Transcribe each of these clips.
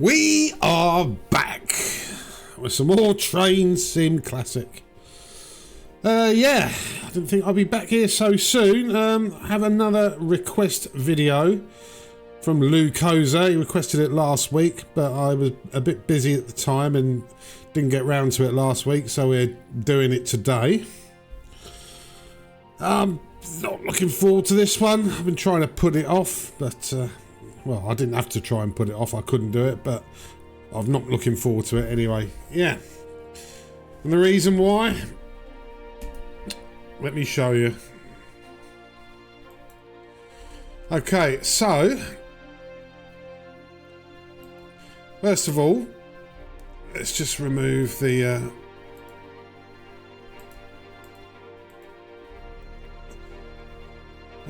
We are back with some more Train Sim Classic. Yeah, I didn't think I'd be back here so soon. I have another request video from Loco. He requested it last week, but I was a bit busy at the time and didn't get round to it last week, so we're doing it today. Not looking forward to this one. I've been trying to put it off, but well, I didn't have to try and put it off. I couldn't do it, but I'm not looking forward to it anyway. Yeah. And the reason why? Let me show you. Okay, so first of all, let's just remove the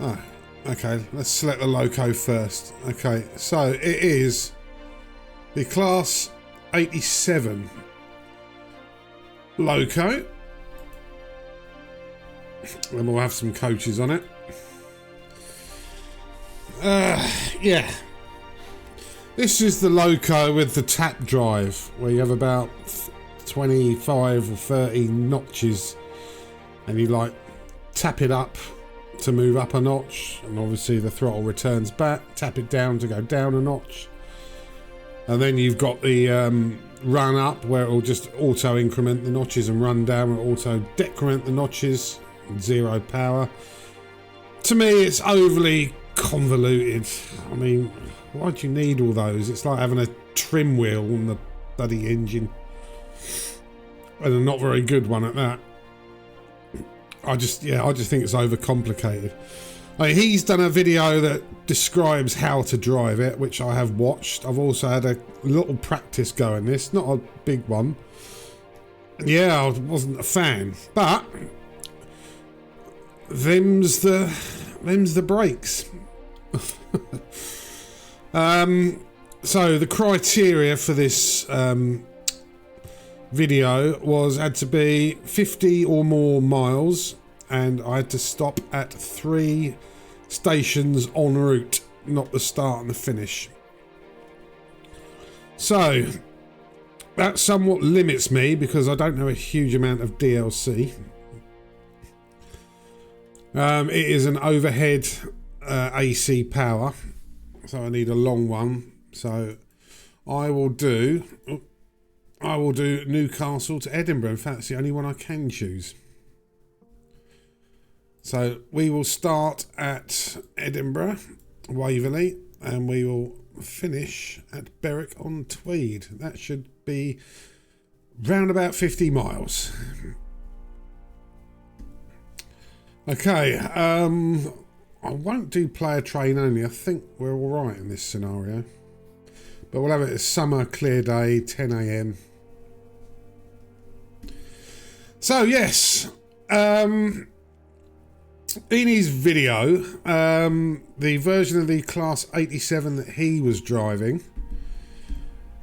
oh, okay, let's select the loco first. Okay, so it is the Class 87 loco. And we'll have some coaches on it. Yeah. This is the loco with the tap drive, where you have about 25 or 30 notches, and you like tap it up to move up a notch, and obviously the throttle returns back. Tap it down to go down a notch, and then you've got the run up, where it will just auto increment the notches, and run down and auto decrement the notches. Zero power. To me, it's overly convoluted. I mean, why do you need all those? It's like having a trim wheel on the bloody engine, and a not very good one at that. I just think it's overcomplicated. I mean, he's done a video that describes how to drive it, which I have watched. I've also had a little practice go in this, not a big one. Yeah, I wasn't a fan, but them's the breaks. So the criteria for this video had to be 50 or more miles, and I had to stop at 3 stations en route, not the start and the finish. So that somewhat limits me because I don't have a huge amount of DLC. It is an overhead AC power, so I need a long one. So I will do Newcastle to Edinburgh. In fact, it's the only one I can choose. So we will start at Edinburgh Waverley, and we will finish at Berwick-on-Tweed. That should be round about 50 miles. Okay, I won't do player train only. I think we're all right in this scenario. But we'll have it as summer, clear day, 10 AM. So, yes. In his video, the version of the Class 87 that he was driving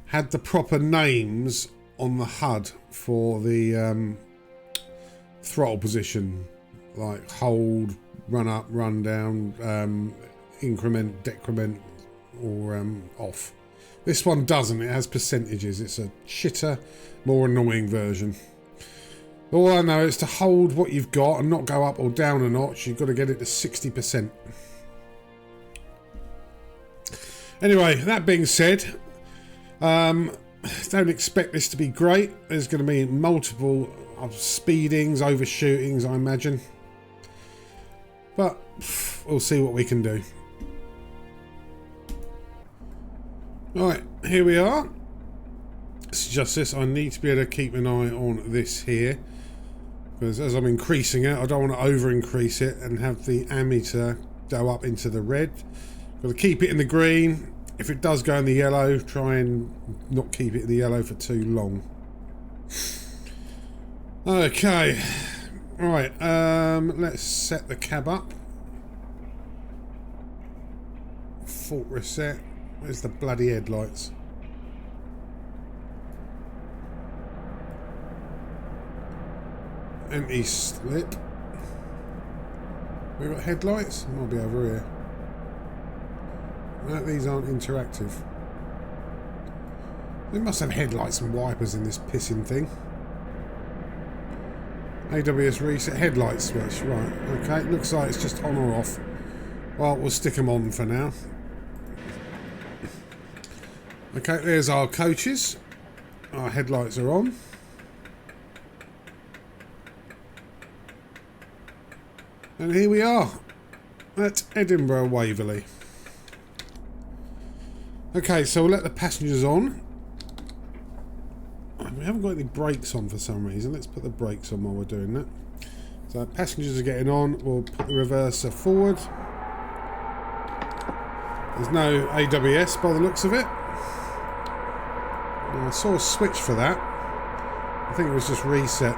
had the proper names on the HUD for the throttle position. Like hold, run up, run down, increment, decrement, or off. This one doesn't. It has percentages. It's a shitter, more annoying version. All I know is to hold what you've got and not go up or down a notch. You've got to get it to 60%. Anyway, that being said, don't expect this to be great. There's going to be multiple speedings, overshootings, I imagine. But we'll see what we can do. Right, here we are. It's just this. I need to be able to keep an eye on this here, because as I'm increasing it, I don't want to over increase it and have the ammeter go up into the red. Got to keep it in the green. If it does go in the yellow, try and not keep it in the yellow for too long. Okay. Right, let's set the cab up. Fault reset. Where's the bloody headlights? Empty slip. We got headlights? Might be over here. No, these aren't interactive. It must have headlights and wipers in this pissing thing. AWS reset headlight switch. Right, okay. Looks like it's just on or off. Well, we'll stick them on for now. Okay, there's our coaches. Our headlights are on. And here we are at Edinburgh Waverley. Okay, so we'll let the passengers on. We haven't got any brakes on for some reason. Let's put the brakes on while we're doing that. So passengers are getting on. We'll put the reverser forward. There's no AWS by the looks of it. Now, I saw a switch for that. I think it was just reset.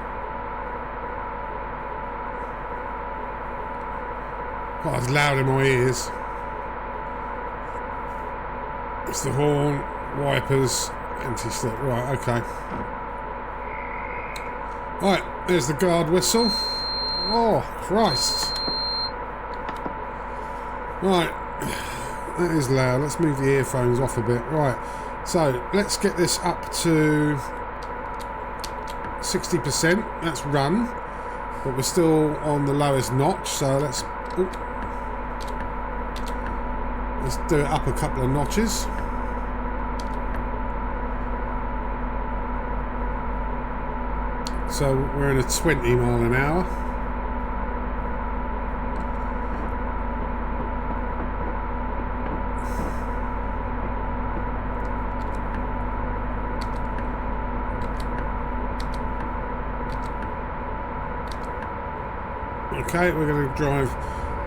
Oh, it's loud in my ears. It's the horn, wipers, anti-slip. Right, okay. Right, there's the guard whistle. Oh, Christ. Right, that is loud. Let's move the earphones off a bit. Right, so let's get this up to 60%. That's run, but we're still on the lowest notch, so let's do it up a couple of notches. So we're in a 20 mile an hour. Okay, we're going to drive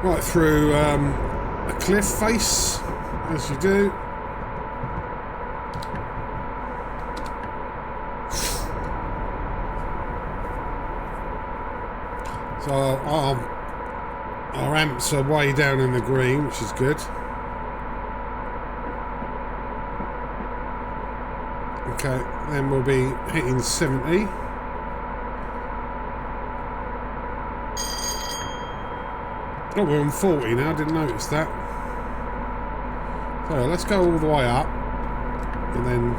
right through a cliff face, as you do. So our amps are way down in the green, which is good. Okay, then we'll be hitting 70. Oh, we're on 40 now, I didn't notice that. So let's go all the way up and then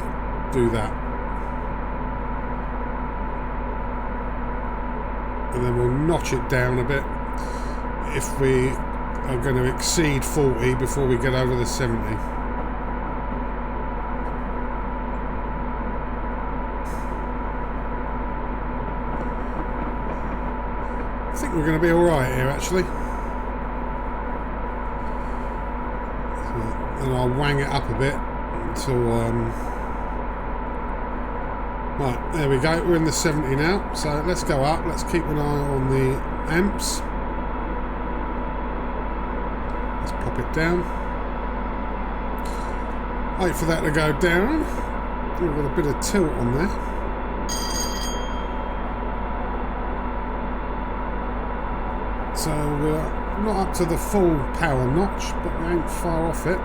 do that. And then we'll notch it down a bit if we are going to exceed 40 before we get over the 70. I think we're going to be alright here actually. And I'll wang it up a bit until right, there we go, we're in the 70 now, so let's go up, let's keep an eye on the amps. Let's pop it down. Wait for that to go down. We've got a bit of tilt on there. So we're not up to the full power notch, but we ain't far off it.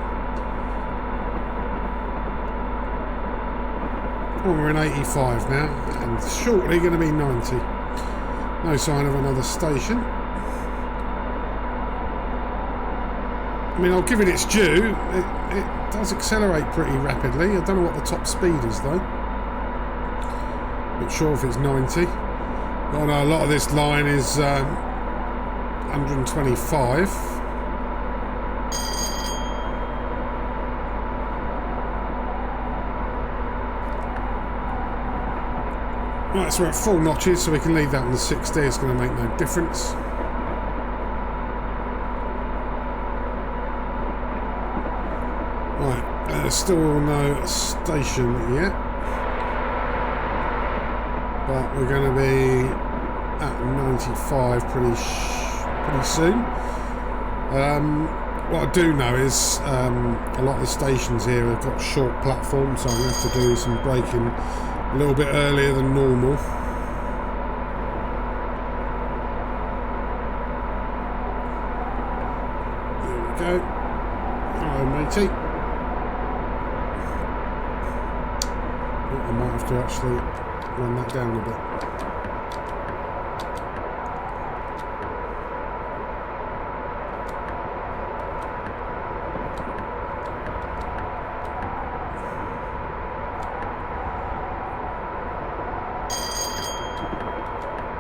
Oh, we're in 85 now, and shortly going to be 90. No sign of another station. I mean, I'll give it its due. It does accelerate pretty rapidly. I don't know what the top speed is, though. Not sure if it's 90. I know a lot of this line is 125. Right, so we're at full notches, so we can leave that on the 60. It's going to make no difference. Right, there's still no station yet, but we're going to be at 95 pretty soon. What I do know is a lot of the stations here have got short platforms, so I'm going to have to do some braking a little bit earlier than normal. There we go. Hello, matey. I might have to actually run that down a bit.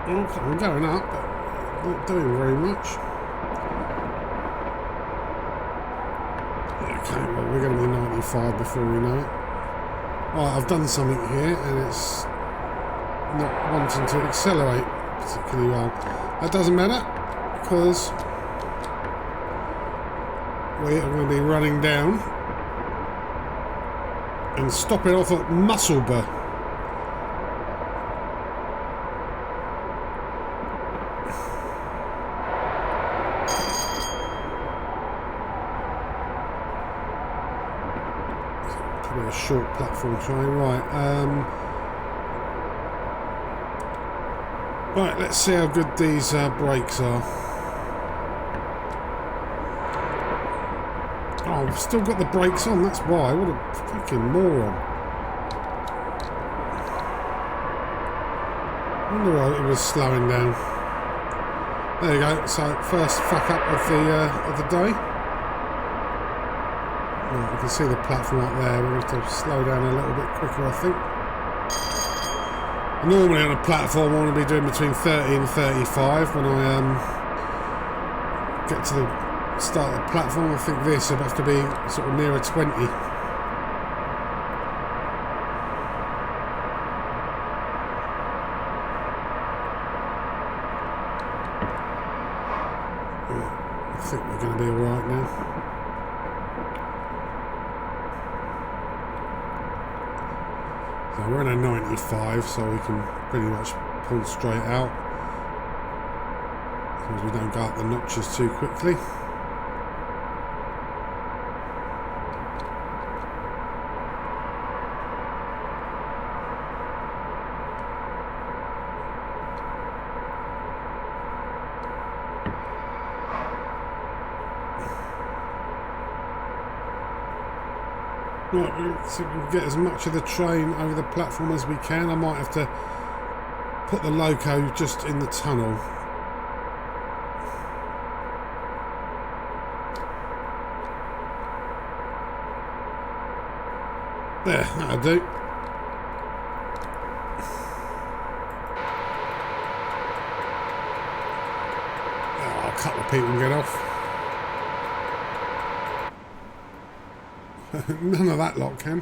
Okay, I'm going up, but not doing very much. Okay, well, we're going to be 95 before we know it. Right, I've done something here, and it's not wanting to accelerate particularly well. That doesn't matter, because we are going to be running down and stopping off at Musselburgh. Probably a short platform train, right. Right, let's see how good these brakes are. Oh, I've still got the brakes on, that's why. What a fucking moron. I wonder why it was slowing down. There you go, so first fuck up of the day. Right, you can see the platform up there. We're going to have to slow down a little bit quicker, I think. Normally on a platform I want to be doing between 30 and 35 when I get to the start of the platform. I think this would have to be sort of nearer 20. Yeah, I think we're going to be alright now. So we're in a 95, so we can pretty much pull straight out, as long as we don't go up the notches too quickly. Right, so we can get as much of the train over the platform as we can. I might have to put the loco just in the tunnel. There, that'll do. Oh, a couple of people can get off. None of that lot can.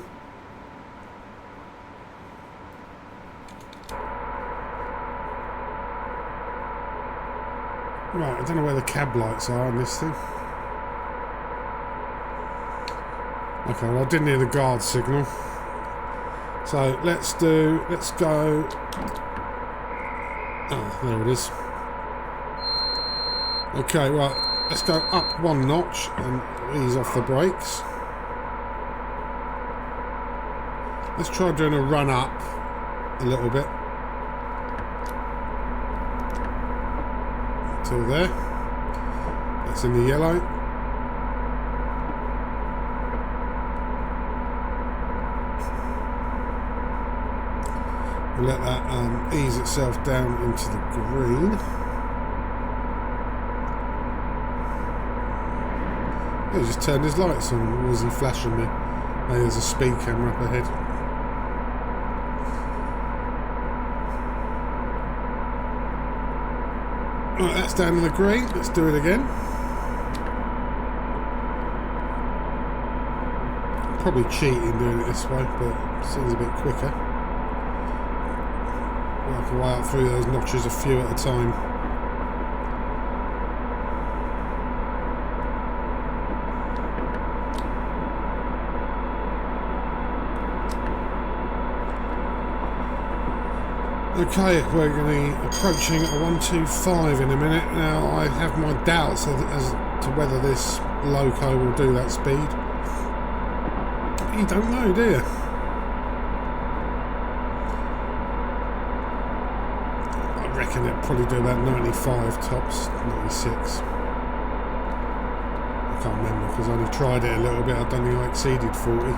Right, I don't know where the cab lights are on this thing. Okay, well I didn't hear the guard signal. So let's go. Oh, there it is. Okay, right, let's go up one notch and ease off the brakes. Let's try doing a run up a little bit. Till there. That's in the yellow. We'll let that ease itself down into the green. He just turned his lights on. Or was he flashing me? Maybe there's a speed camera up ahead. Right, that's down in the green. Let's do it again. Probably cheating doing it this way, but it seems a bit quicker. Work our way up through those notches a few at a time. Okay, we're going to be approaching a 125 in a minute. Now, I have my doubts as to whether this loco will do that speed. You don't know, do you? I reckon it'll probably do about 95 tops, 96. I can't remember because I only tried it a little bit. I don't think I exceeded 40.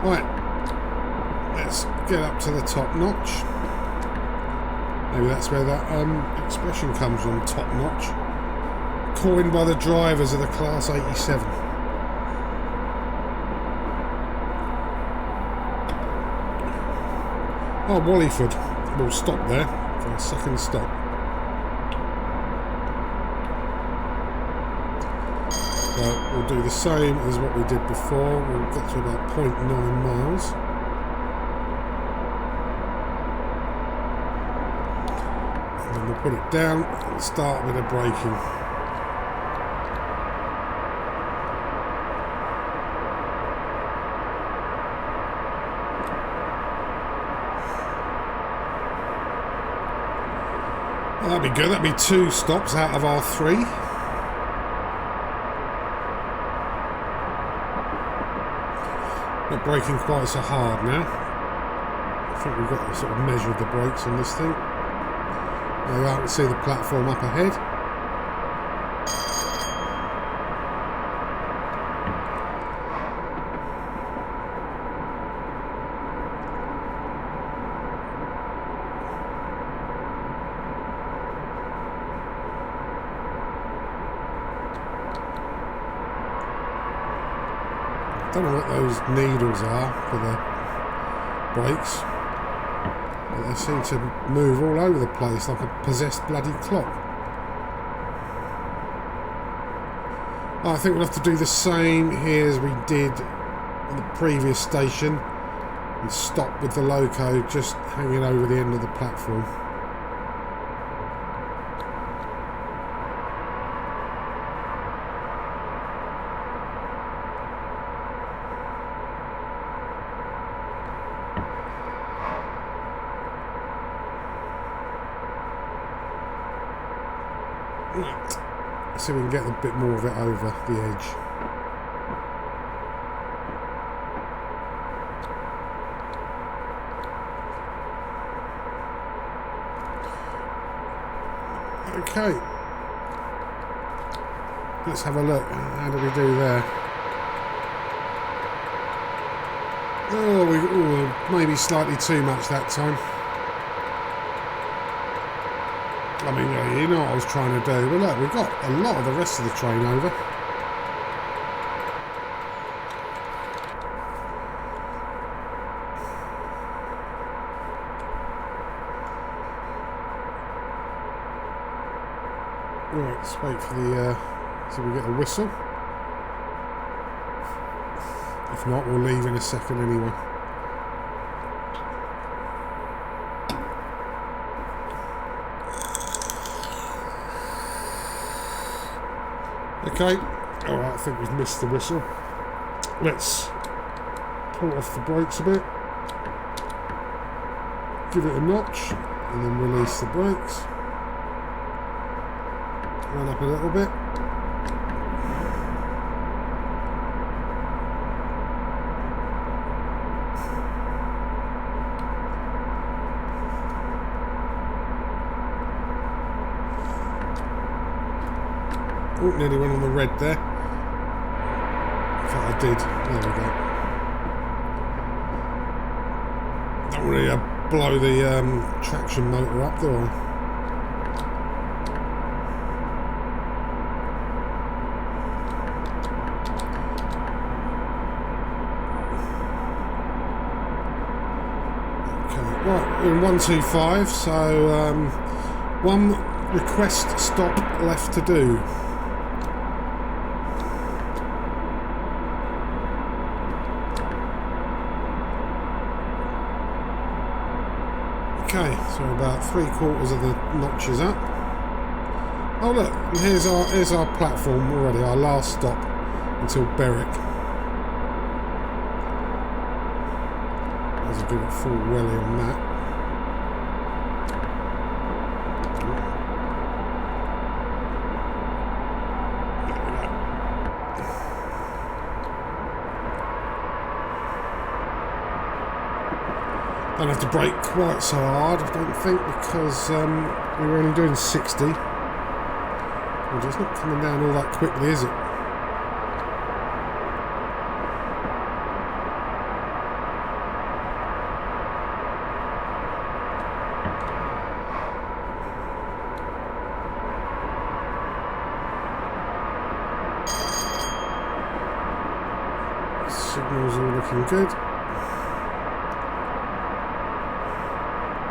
Right. Let's get up to the top notch. Maybe that's where that expression comes from, top notch. Coined by the drivers of the Class 87. Oh, Wallyford. we'll stop there for a second stop. So we'll do the same as what we did before. We'll get to about 0.9 miles. And then we'll put it down and start with a braking. Well, that'd be good. That'd be 2 stops out of our 3. Not braking quite so hard now. I think we've got to sort of measure the brakes on this thing. There you are, you can see the platform up ahead. I don't know what those needles are for the brakes, but they seem to move all over the place like a possessed bloody clock. I think we'll have to do the same here as we did at the previous station and stop with the loco just hanging over the end of the platform. See if we can get a bit more of it over the edge. Okay. Let's have a look. How do we do there? Oh, maybe slightly too much that time. I mean, you know what I was trying to do. Well, look, we've got a lot of the rest of the train over. Right, let's wait for the, so we get a whistle. If not, we'll leave in a second anyway. Okay, alright, I think we've missed the whistle. Let's pull off the brakes a bit. Give it a notch, and then release the brakes. Run up a little bit. Oh, nearly went on the red there. In fact, I did. There we go. Don't really blow the traction motor up, do I? Okay, right, we're in 125, so one request stop left to do. Okay, so about 3/4 of the notches up. Oh look, and here's our platform already, our last stop until Berwick. I'll give it full welly on that. Don't have to brake quite so hard, I don't think, because we were only doing 60. Well, it's not coming down all that quickly, is it? Signals all looking good.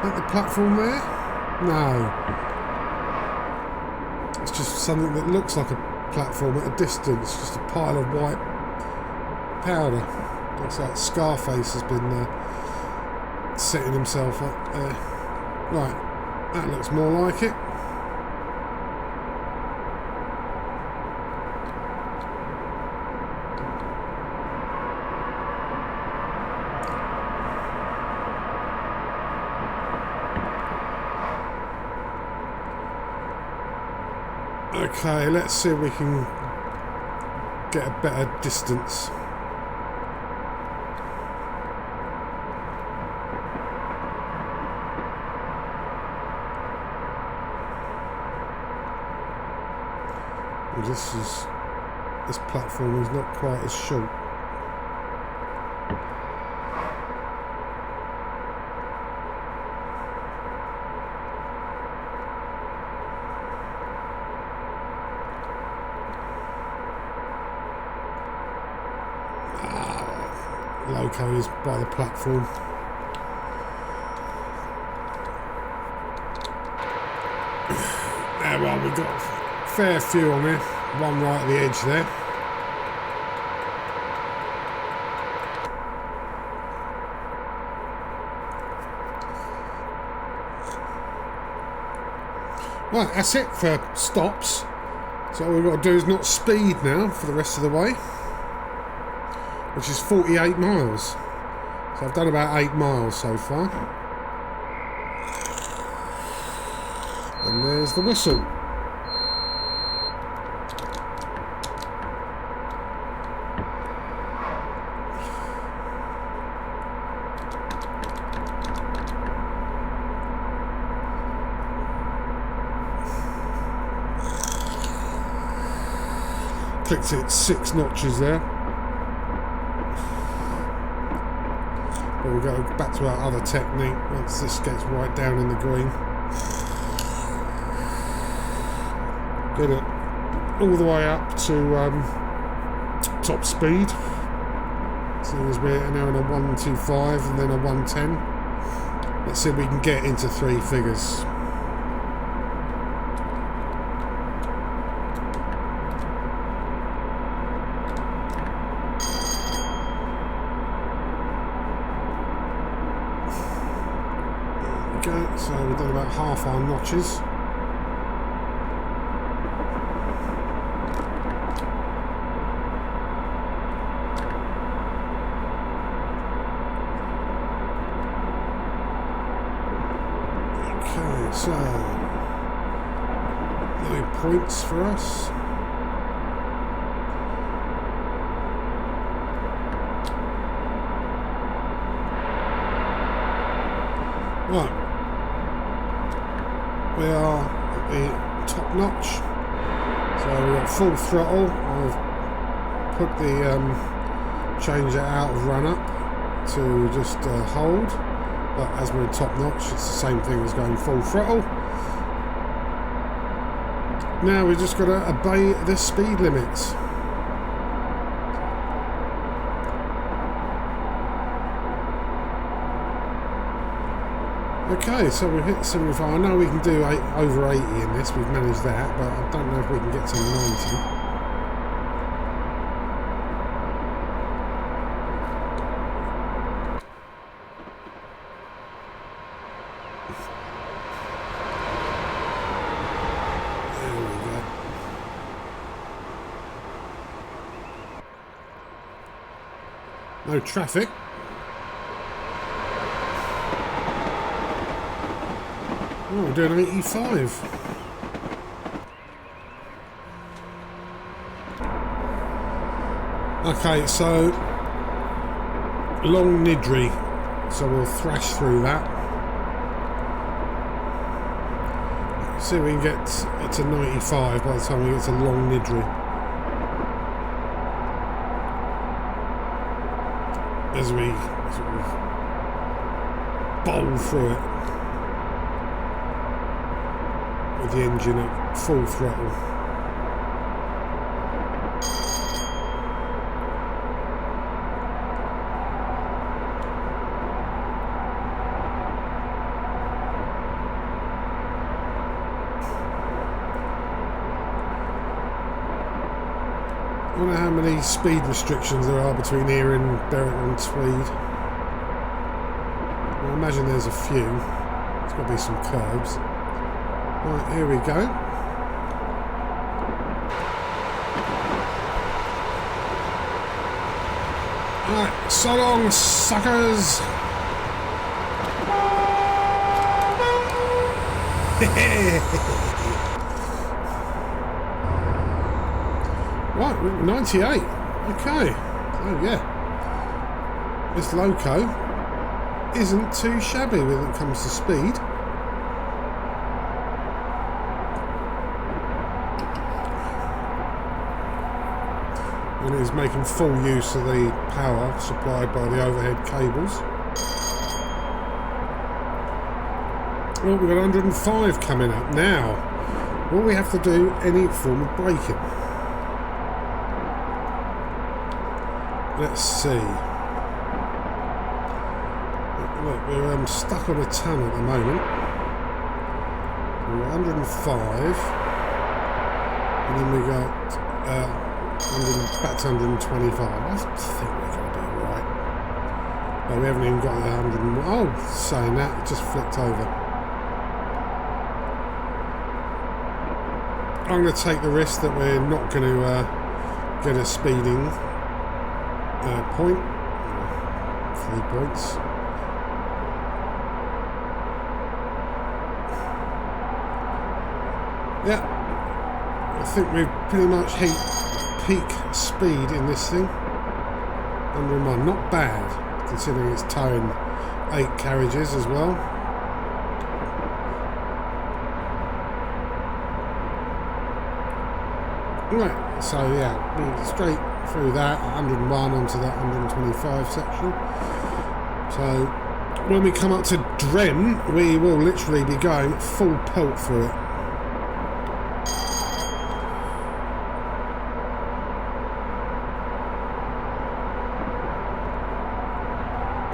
At the platform there? No. It's just something that looks like a platform at a distance. Just a pile of white powder. Looks like Scarface has been setting himself up there. Right, that looks more like it. Okay, let's see if we can get a better distance. Well, this platform is not quite as short. Loco is by the platform. Yeah, well, we've got a fair few on there. One right at the edge there. Right, that's it for stops. So all we've got to do is not speed now for the rest of the way, which is 48 miles. So I've done about 8 miles so far. And there's the whistle. Clicked it 6 notches there. But we'll go back to our other technique once this gets right down in the green. Get it all the way up to top speed. So as we're now in a 125 and then a 110. Let's see if we can get into 3 figures. So we've done about half our notches. Okay, so no points for us. Right. We are at the top notch, so we've got full throttle. I've put the change it out of run up to just hold, but as we're top notch, it's the same thing as going full throttle. Now we've just got to obey the speed limits. Okay, so we've hit 75. I know we can do over 80 in this, we've managed that, but I don't know if we can get to 90. There we go. No traffic. Oh, we're doing 85. Okay, so Long Nidri. So we'll thrash through that. See if we can get to 95 by the time we get to Long Nidri. As we sort of bowl through it. With the engine at full throttle. wonder how many speed restrictions there are between here and Berwick-on-Tweed. Well, I imagine there's a few. There's got to be some curbs. Right, here we go. Right, so long, suckers! Right, 98. Okay. Oh yeah. This loco isn't too shabby when it comes to speed. And it is making full use of the power supplied by the overhead cables. Well, we've got 105 coming up now. Will we have to do any form of braking? Let's see. Look, we're stuck on a ton at the moment. We're 105, and then we got back to 125. I think we're going to be alright. But we haven't even got the 100. Oh, saying that, it just flipped over. I'm going to take the risk that we're not going to get a speeding point. 3 points. Yeah, I think we've pretty much hit peak speed in this thing. 101, not bad, considering it's towing 8 carriages as well. Right, so yeah, we're straight through that, 101 onto that 125 section. So when we come up to Dren, we will literally be going full pelt through it.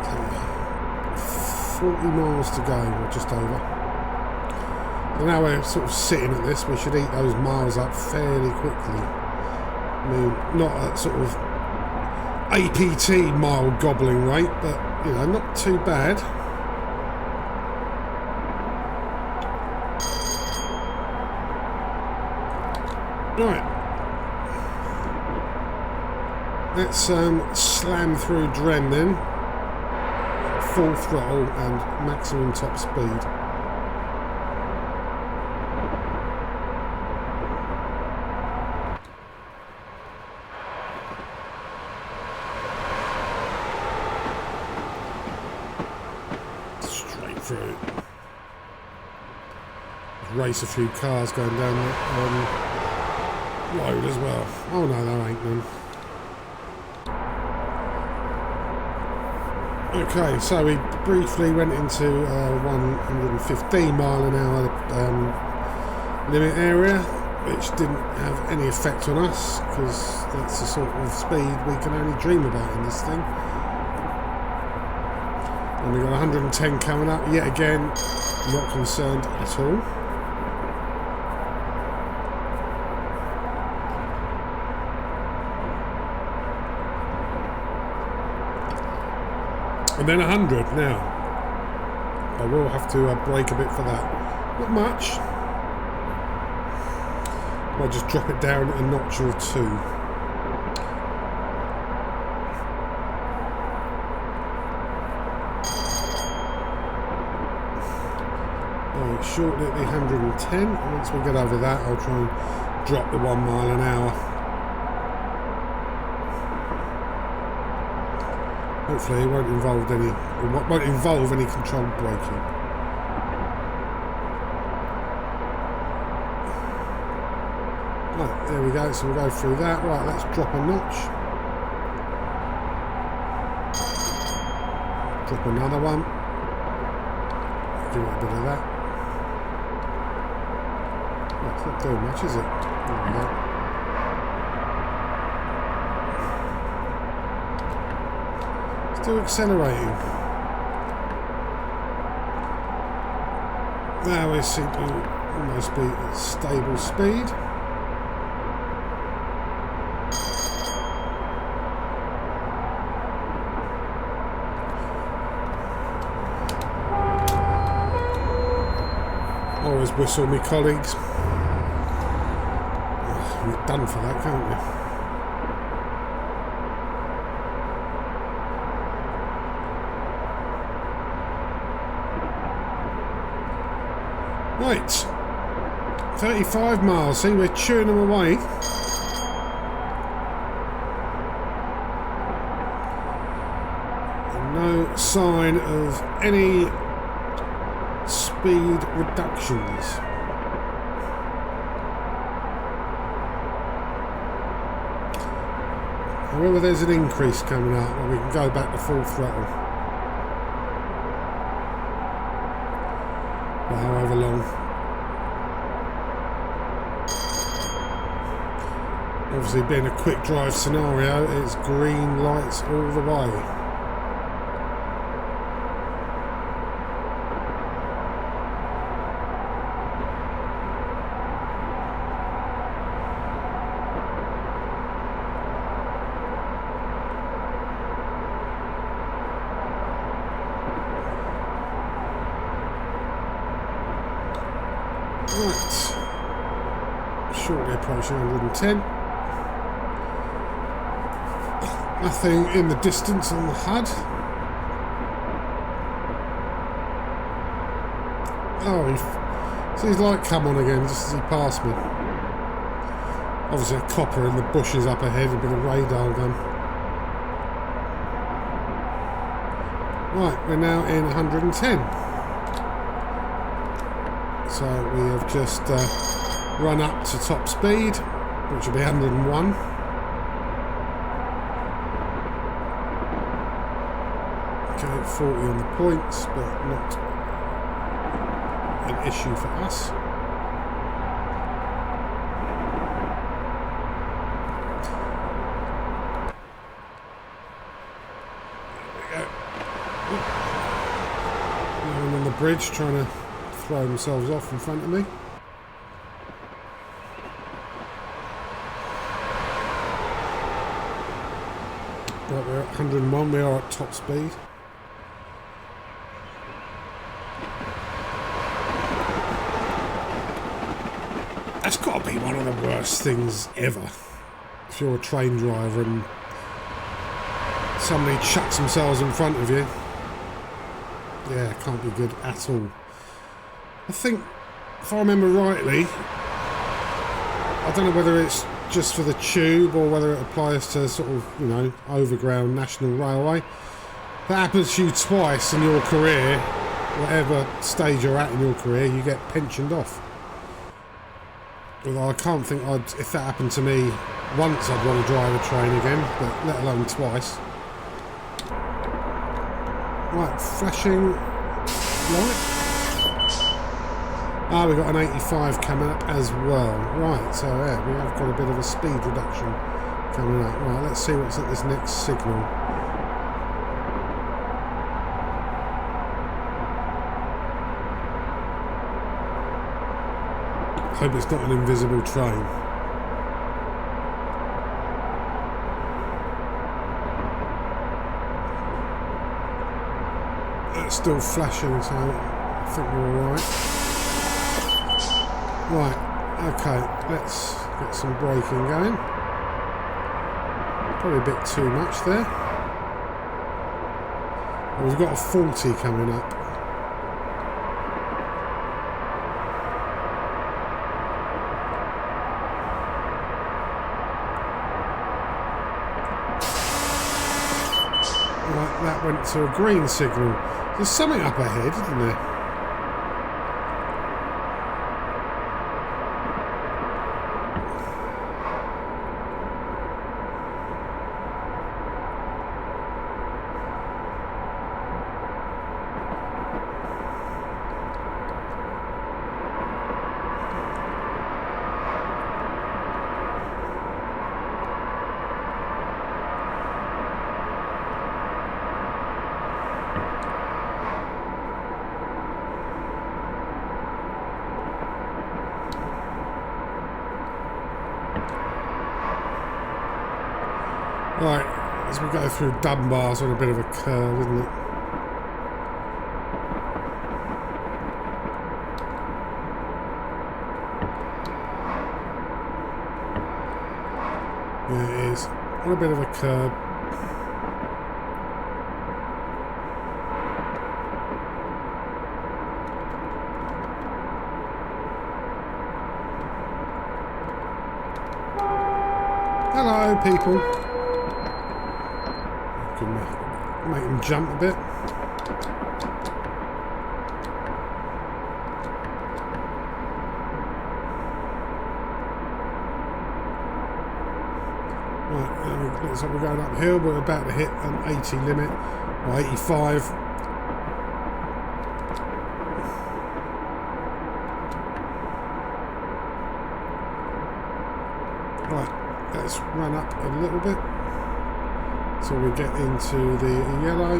Okay. 40 miles to go, or just over. And now we're sort of sitting at this, we should eat those miles up fairly quickly. I mean, not at sort of APT mile gobbling rate, but, you know, not too bad. Right. Let's slam through Dren then. Full throttle and maximum top speed. Through. Race a few cars going down the road as well. Oh no, there ain't none. Okay, so we briefly went into 115 mile an hour limit area, which didn't have any effect on us because that's the sort of speed we can only dream about in this thing. And we've got 110 coming up, yet again, not concerned at all. And then 100 now. I will have to brake a bit for that. Not much. I'll just drop it down a notch or two. Shortly at the 110. Once we get over that, I'll try and drop the 1 mile an hour. Hopefully, it won't involve any controlled braking. Right, there we go. So we'll go through that. Right, let's drop a notch. Drop another one. Give it a bit of that. It's not doing much, is it? There we go. Still accelerating. Now we seem to almost be at stable speed. always whistle, me colleagues. You're done for that, can't you? Right, 35 miles. See, we're chewing them away. And no sign of any speed reductions. However, there's an increase coming up where we can go back to full throttle. For however long. Obviously, being a quick drive scenario, it's green lights all the way. Right, shortly approaching 110. Nothing in the distance on the HUD. Oh, see his light come on again just as he passed me. Obviously a copper in the bushes up ahead, a bit of radar gun. Right, we're now in 110. So we have just run up to top speed, which will be 101. Okay, 40 on the points, but not an issue for us. There we go. No one on the bridge trying to throw themselves off in front of me. Right, we're at 101, we are at top speed. That's got to be one of the worst things ever. If you're a train driver and somebody chucks themselves in front of you. Yeah, it can't be good at all. I think, if I remember rightly, I don't know whether it's just for the tube or whether it applies to sort of, you know, overground national railway. That happens to you twice in your career, whatever stage you're at in your career, you get pensioned off. Although I can't think if that happened to me once I'd want to drive a train again, but let alone twice. Right, flashing light. Ah, we've got an 85 coming up as well. Right, so yeah, we have got a bit of a speed reduction coming up. Right, let's see what's at this next signal. Hope it's not an invisible train. It's still flashing, so I think we're alright. Right, okay, let's get some braking going. Probably a bit too much there. Well, we've got a 40 coming up. Right, that went to a green signal. There's something up ahead, isn't there? Right, as we go through Dunbar's on a bit of a curve, isn't it? Yeah, it is. On a bit of a curb. Hello, people. You can make them jump a bit. Right, looks like we're going uphill. We're about to hit an 80 limit, or 85. Right, let's run up a little bit till we get into the yellow.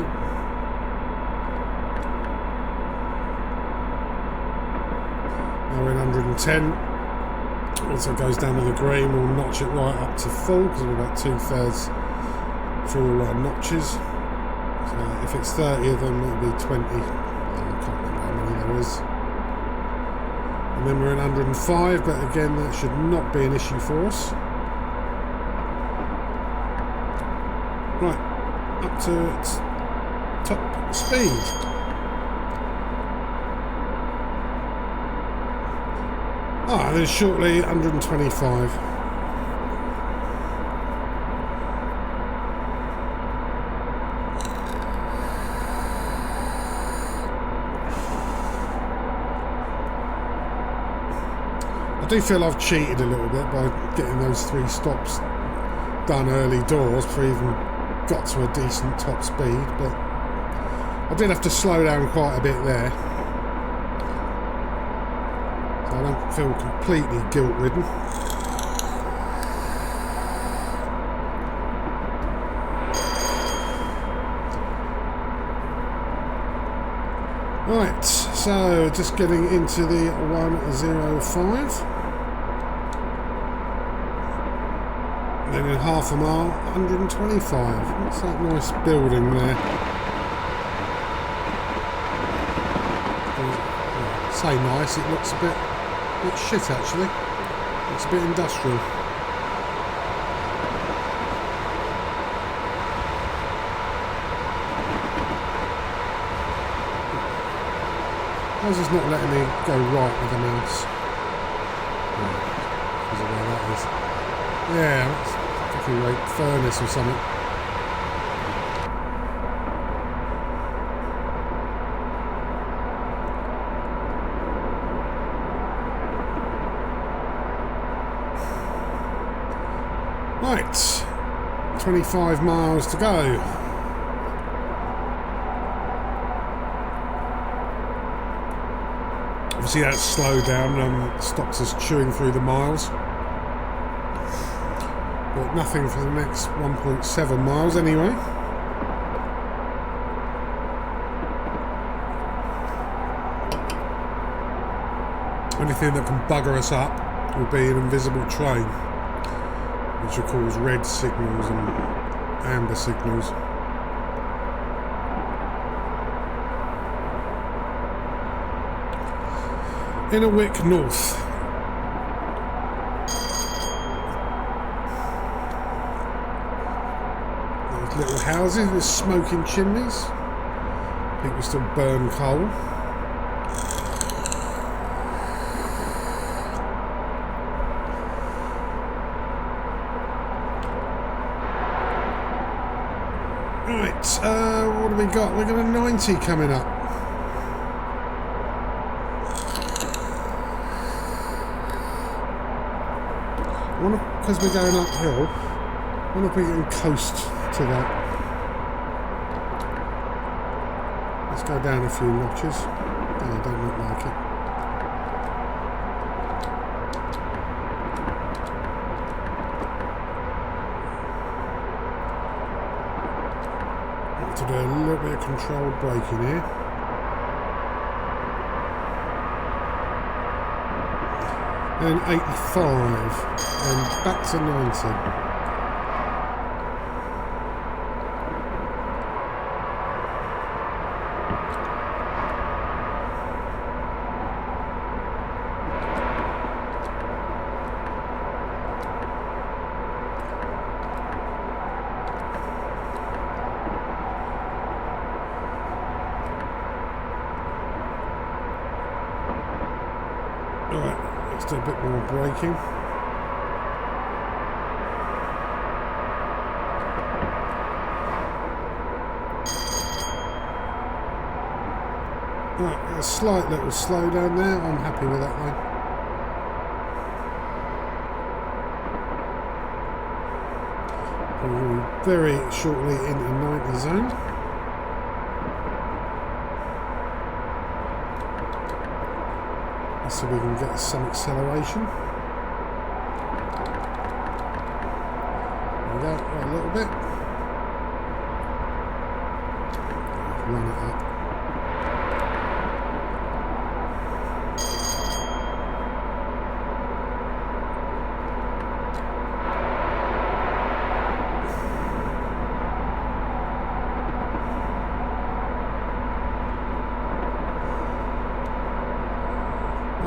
Now we're in 110. Once it goes down to the green, we'll notch it right up to full because we're about 2/3 through all our notches. So if it's 30 of them, it'll be 20. I can't remember how many there is. And then we're in 105, but again, that should not be an issue for us. Right, up to its top speed. Ah, then shortly 125. I do feel I've cheated a little bit by getting those 3 stops done early doors before I even got to a decent top speed, but I did have to slow down quite a bit there. So I don't feel completely guilt-ridden. Right, so just getting into the 105. Then in half a mile, 125. What's that nice building there? Say nice, it looks a bit shit actually. It's a bit industrial. How's this not letting me go right with the mouse? Because of where that is. Yeah, that's fucking like furnace or something. Right, 25 miles to go. Obviously that slow down stops us chewing through the miles. But nothing for the next 1.7 miles anyway. Anything that can bugger us up will be an invisible train, which will cause red signals and amber signals. Berwick North. Those little houses with smoking chimneys. People still burn coal. Right, what have we got? We've got a 90 coming up. Because we're going uphill, I wonder if we can coast to that. Let's go down a few notches. Oh, I don't look like it. Have to do a little bit of controlled braking here. And 85 and back to 90. Alright, let's do a bit more braking. Right, a slight little slowdown there. I'm happy with that though. We'll be very shortly into 90 zone. So we can get some acceleration. There we go, a little bit. Run it up.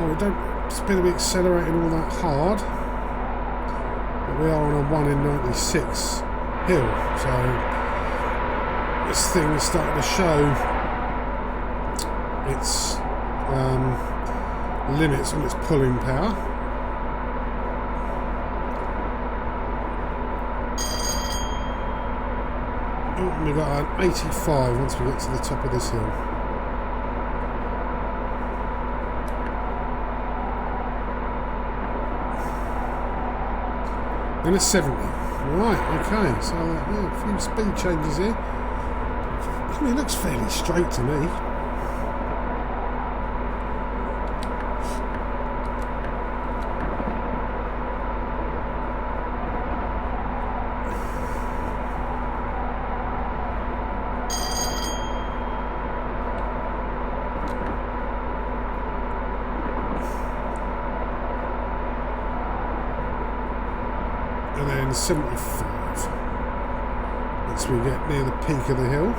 We don't appear to be accelerating all that hard, but we are on a 1 in 96 hill, so this thing is starting to show its limits on its pulling power. Oh, and we've got an 85 once we get to the top of this hill. And a 70. Right, okay, so yeah, a few speed changes here. I mean, it looks fairly straight to me. And then 75 once we get near the peak of the hill.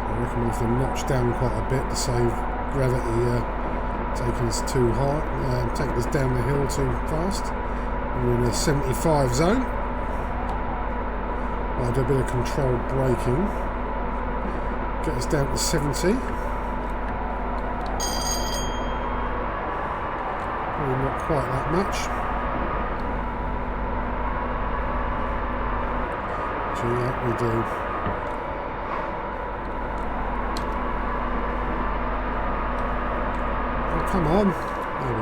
I reckon we'll have to notch down quite a bit to save gravity taking us too hard, taking us down the hill too fast. We're in a 75 zone. I'll do a bit of controlled braking, get us down to 70. Probably not quite that much. Yeah, we do. Oh, come on. There we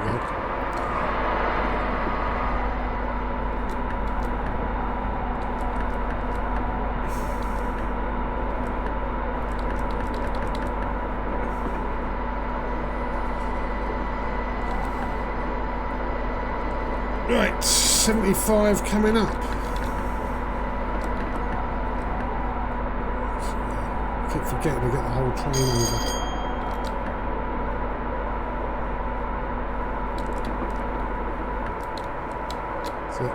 go. Right, 75 coming up. Forgetting to get the whole train over. That's it.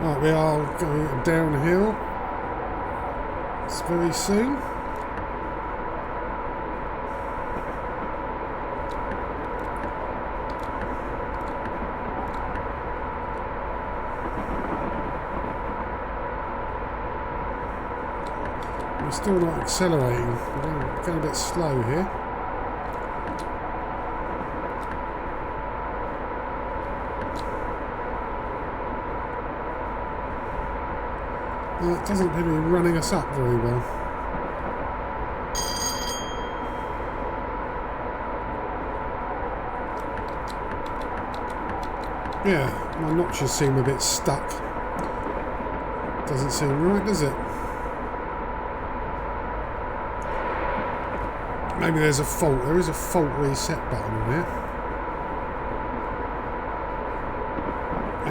Right, we are going downhill. It's very soon. We're still not accelerating. We're going a bit slow here. It doesn't appear to be running us up very well. Yeah, my notches seem a bit stuck. Doesn't seem right, does it? Maybe there's a fault. There is a fault reset button on here.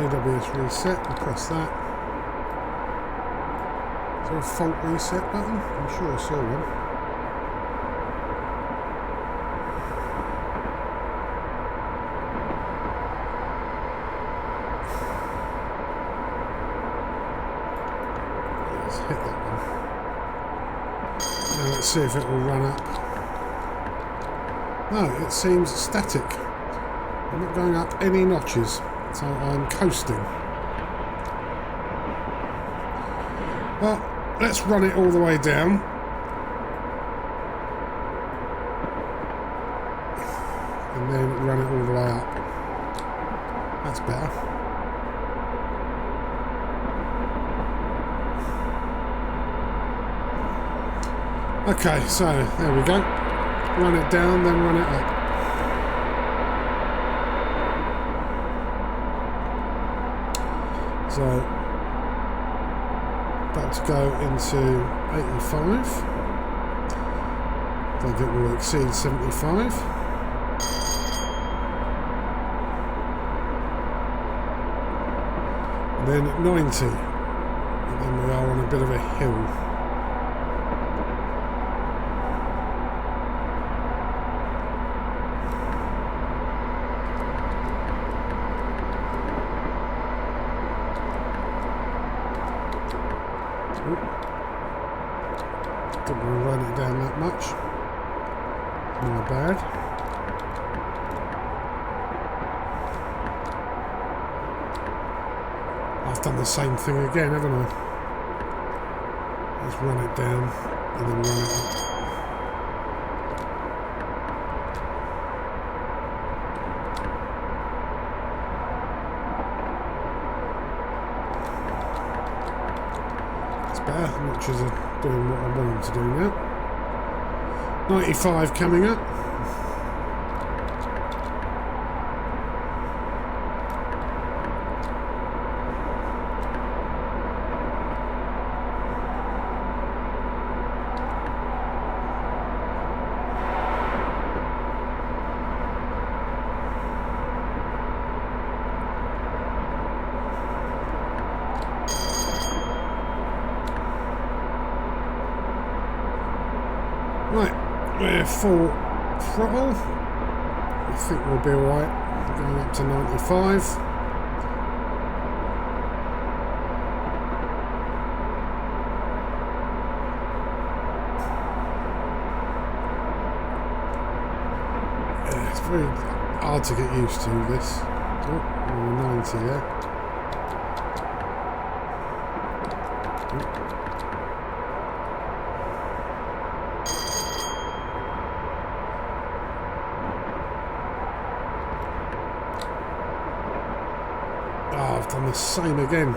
AWS reset. We'll press that. Is there a fault reset button? I'm sure I saw one. Let's hit that one. Now let's see if it will run up. No, it seems static. I'm not going up any notches, so I'm coasting. Well, let's run it all the way down. And then run it all the way up. That's better. Okay, so there we go. Run it down, then run it up. So, about to go into 85. Don't think we'll exceed 75. And then 90. And then we are on a bit of a hill. Didn't want to run it down that much. My bad. I've done the same thing again, haven't I? Let's run it down and then run it up. Better, notches are doing what I want them to do now. 95 coming up. Right, we're full throttle. I think we'll be alright. Going up to 95. Yeah, it's very hard to get used to this. Oh, we're 90 there. Oh, I've done the same again.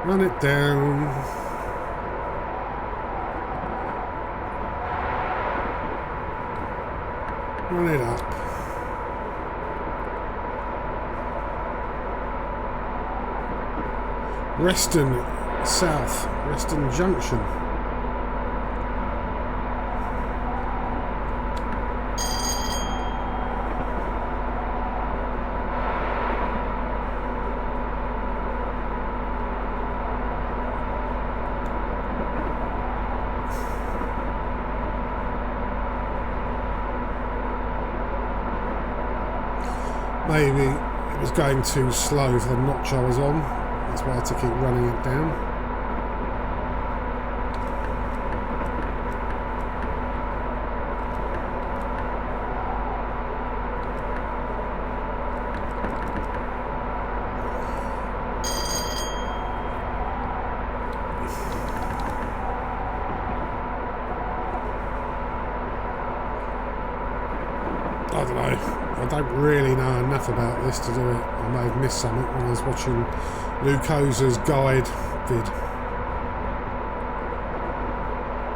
Run it down. Run it up. Reston South, Reston Junction. Maybe it was going too slow for the notch I was on. That's why I had to keep running it down. I don't know. I don't really know enough about this to do it. I may have missed something when I was watching Lucosa's guide vid.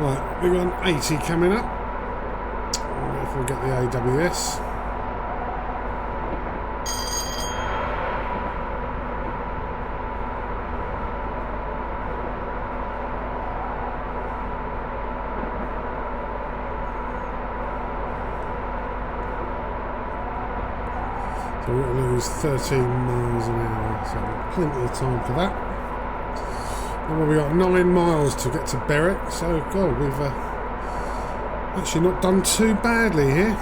Right, we've got an 80 coming up. I wonder if we'll get the AWS. So we're going to lose 13 miles an hour, so plenty of time for that. And well, we've got 9 miles to get to Berwick, so God, we've actually not done too badly here.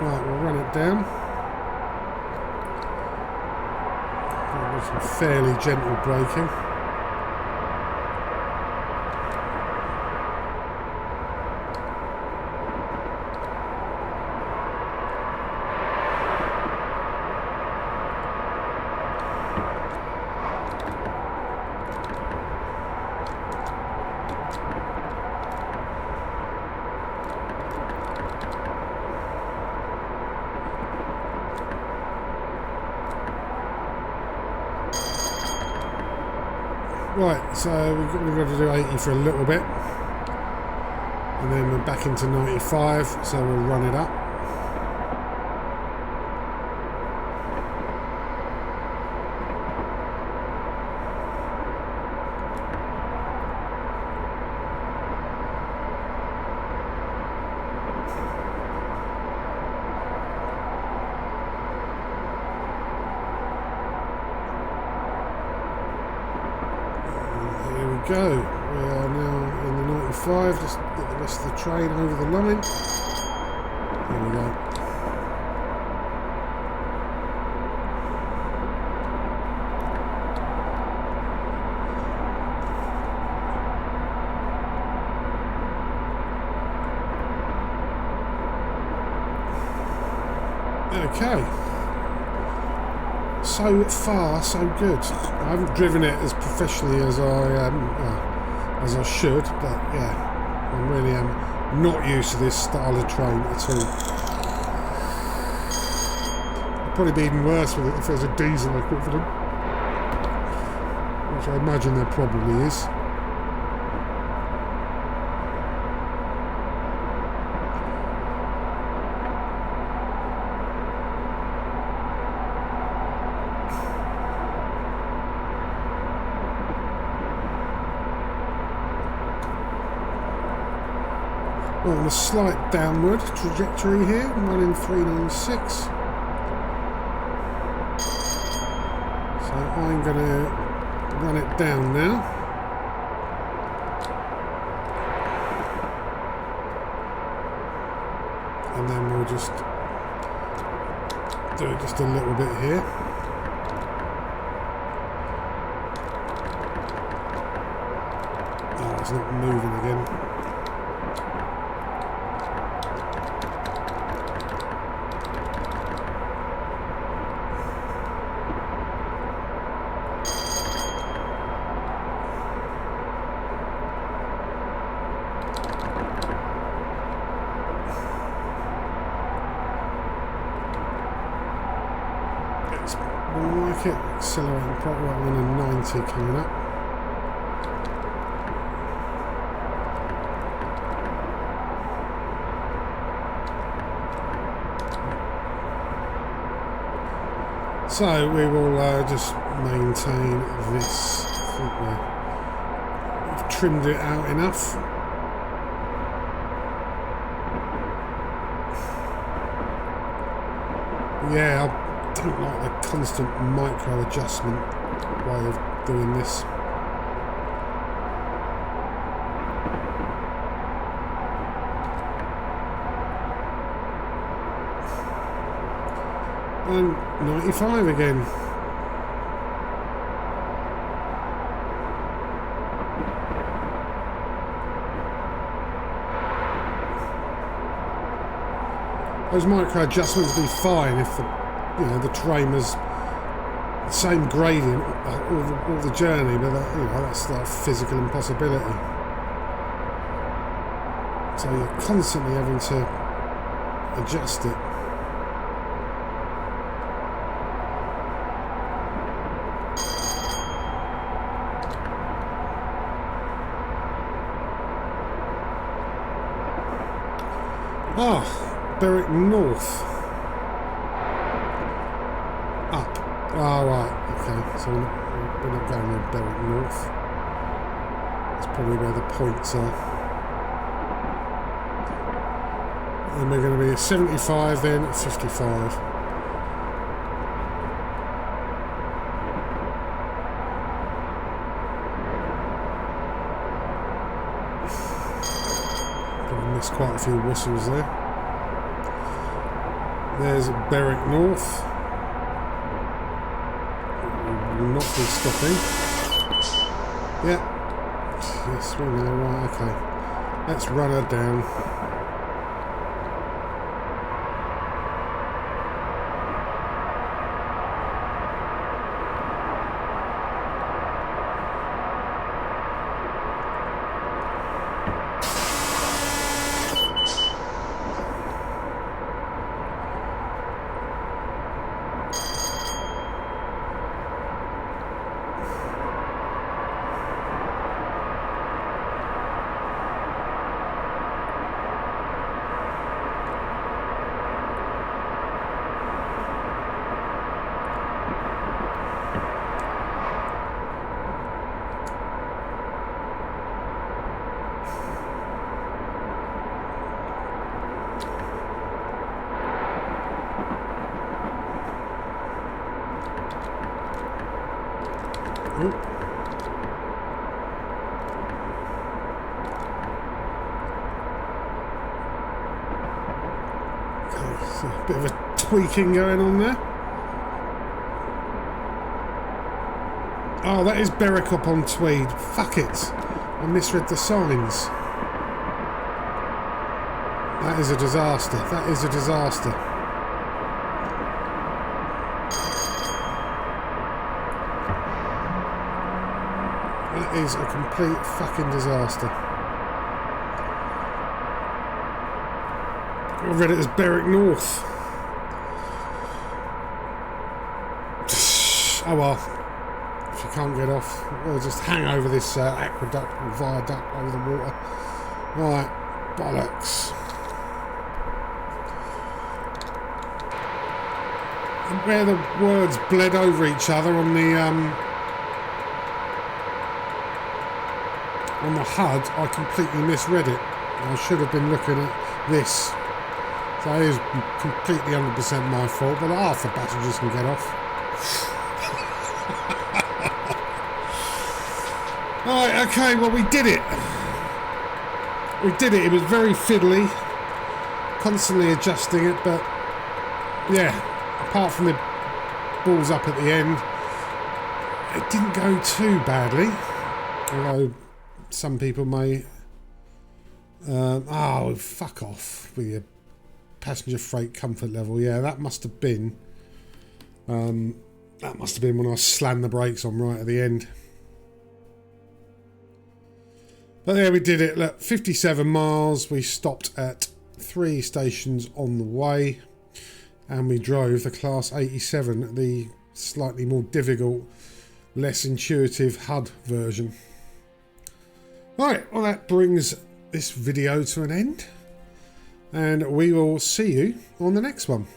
Right, we'll run it down. Some fairly gentle braking. Right, so we've got to do 80 for a little bit. And then we're back into 95, so we'll run it up. Go. We are now in the 95. Just get the rest of the train over the line. There we go. Okay. So far, so good. I haven't driven it as professionally as I should, but yeah, I really am not used to this style of train at all. It'd probably be even worse with it if there's a diesel equivalent, which I imagine there probably is. Well, on a slight downward trajectory here, running 396. So I'm going to run it down now. And then we'll just do it just a little bit here. Oh, it's not moving again. Accelerating quite well on a 90 coming up. So we will just maintain this. I think we've trimmed it out enough. Yeah, I don't like the constant micro adjustment way of doing this. And 95 again. Those micro adjustments would be fine if the train was the same gradient all the journey, but that's like a physical impossibility. So you're constantly having to adjust it. Berwick North. Up. Oh, right. Okay. So we're not going to Berwick North. That's probably where the points are. And we're going to be at 75 then at 55. Probably missed quite a few whistles there. There's Berwick North. We will not be stopping. Yeah. Yes, we know. Right, okay. Let's run her down. Oh. A bit of a tweaking going on there. Oh, that is Berwick-on-Tweed. Fuck it. I misread the signs. That is a disaster. That is a disaster. That is a complete fucking disaster. I read it as Berwick North. Oh well. If you can't get off, we'll just hang over this aqueduct or viaduct over the water. Right, bollocks. And where the words bled over each other on the HUD, I completely misread it. I should have been looking at this. So it is completely 100% my fault, but half the passengers can get off. Right, okay, well we did it. We did it. It was very fiddly, constantly adjusting it, but yeah, apart from the balls up at the end, it didn't go too badly. Although some people may... oh, fuck off with your passenger freight comfort level. Yeah, that must have been when I slammed the brakes on right at the end. But there we did it. Look, 57 miles. We stopped at 3 stations on the way, and we drove the Class 87, the slightly more difficult, less intuitive HUD version. Right, well that brings this video to an end, and we will see you on the next one.